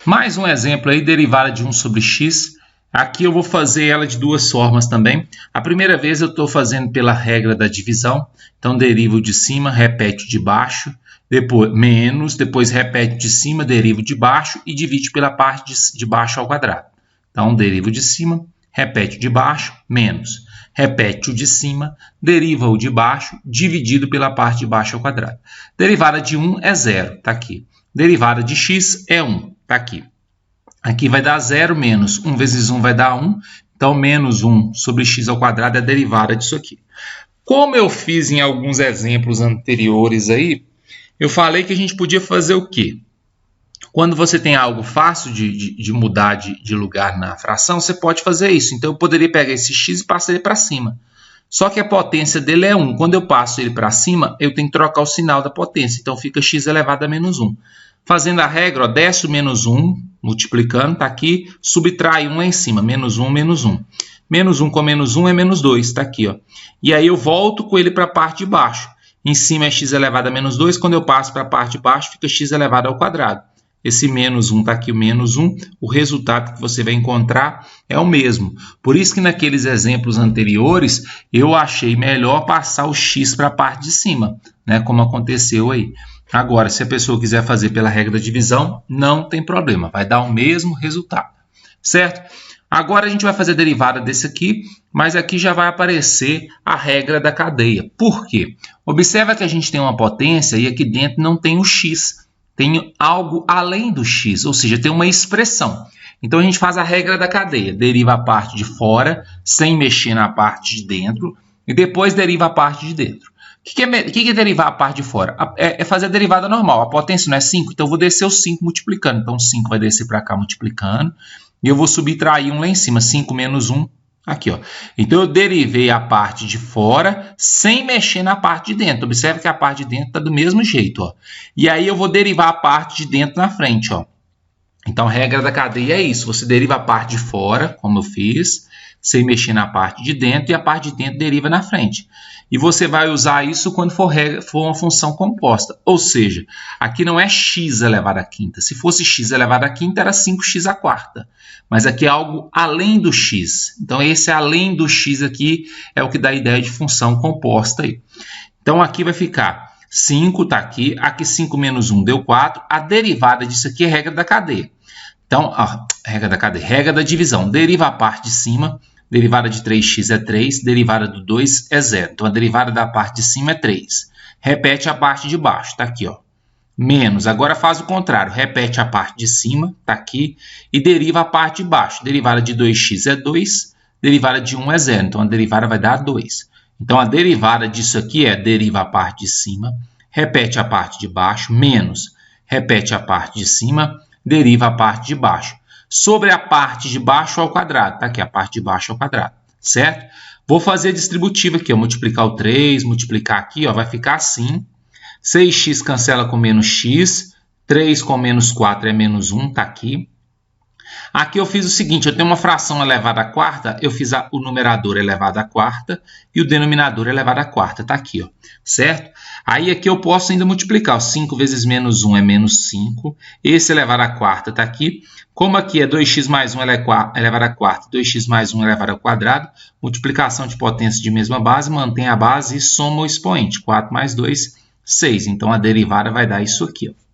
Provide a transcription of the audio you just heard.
Mais um exemplo aí, derivada de 1 sobre x. Aqui eu vou fazer ela de duas formas também. A primeira vez eu estou fazendo pela regra da divisão. Então, derivo de cima, repete de baixo, depois menos, depois repete de cima, derivo de baixo e divide pela parte de baixo ao quadrado. Então, derivo de cima, repete de baixo, menos. Repete o de cima, deriva o de baixo, dividido pela parte de baixo ao quadrado. Derivada de 1 é 0, está aqui. Derivada de x é 1, está aqui. Aqui vai dar 0 menos 1 vezes 1 vai dar 1. Então, menos 1 sobre x ao quadrado é a derivada disso aqui. Como eu fiz em alguns exemplos anteriores aí, eu falei que a gente podia fazer o quê? Quando você tem algo fácil de mudar de lugar na fração, você pode fazer isso. Então, eu poderia pegar esse x e passar ele para cima. Só que a potência dele é 1. Quando eu passo ele para cima, eu tenho que trocar o sinal da potência. Então, fica x elevado a menos 1. Fazendo a regra, ó, desce o menos 1, multiplicando, está aqui, subtrai 1 lá em cima, menos 1, menos 1. Menos 1 com menos 1 é menos 2, está aqui. Ó. E aí eu volto com ele para a parte de baixo. Em cima é x elevado a menos 2, quando eu passo para a parte de baixo, fica x elevado ao quadrado. Esse menos 1 está aqui, o menos 1, o resultado que você vai encontrar é o mesmo. Por isso que naqueles exemplos anteriores, eu achei melhor passar o x para a parte de cima, né, como aconteceu aí. Agora, se a pessoa quiser fazer pela regra da divisão, não tem problema, vai dar o mesmo resultado, certo? Agora a gente vai fazer a derivada desse aqui, mas aqui já vai aparecer a regra da cadeia. Por quê? Observa que a gente tem uma potência e aqui dentro não tem o x, tem algo além do x, ou seja, tem uma expressão. Então a gente faz a regra da cadeia, deriva a parte de fora, sem mexer na parte de dentro, e depois deriva a parte de dentro. O que é derivar a parte de fora? É fazer a derivada normal. A potência não é 5, então eu vou descer o 5 multiplicando. Então, 5 vai descer para cá multiplicando. E eu vou subtrair 1 lá em cima. 5 menos 1, aqui. Ó. Então, eu derivei a parte de fora sem mexer na parte de dentro. Observe que a parte de dentro está do mesmo jeito. Ó. E aí, eu vou derivar a parte de dentro na frente. Ó. Então, a regra da cadeia é isso. Você deriva a parte de fora, como eu fiz, sem mexer na parte de dentro, e a parte de dentro deriva na frente. E você vai usar isso quando for uma função composta. Ou seja, aqui não é x elevado à quinta. Se fosse x elevado à quinta, era 5x à quarta. Mas aqui é algo além do x. Então, esse além do x aqui é o que dá a ideia de função composta aí. Então, aqui vai ficar 5, está aqui. Aqui 5 menos 1 deu 4. A derivada disso aqui é regra da cadeia. Então, regra da divisão. Deriva a parte de cima. Derivada de 3x é 3, derivada do 2 é 0. Então, a derivada da parte de cima é 3. Repete a parte de baixo, está aqui, ó. Menos, agora faz o contrário. Repete a parte de cima, está aqui, e deriva a parte de baixo. Derivada de 2x é 2, derivada de 1 é 0. Então, a derivada vai dar 2. Então, a derivada disso aqui é deriva a parte de cima, repete a parte de baixo, menos, repete a parte de cima, deriva a parte de baixo. Sobre a parte de baixo ao quadrado, tá aqui a parte de baixo ao quadrado, certo? Vou fazer a distributiva aqui, ó, multiplicar o 3, multiplicar aqui, ó, vai ficar assim. 6x cancela com menos x, 3 com menos 4 é menos 1, tá aqui. Aqui eu fiz o seguinte, eu tenho uma fração elevada à quarta, eu fiz o numerador elevado à quarta e o denominador elevado à quarta, tá aqui, ó, certo? Aí aqui eu posso ainda multiplicar, 5 vezes menos 1 é menos 5, esse elevado à quarta tá aqui. Como aqui é 2x mais 1 elevado à quarta, 2x mais 1 elevado ao quadrado, multiplicação de potência de mesma base, mantém a base e soma o expoente, 4 mais 2, 6. Então, a derivada vai dar isso aqui, ó.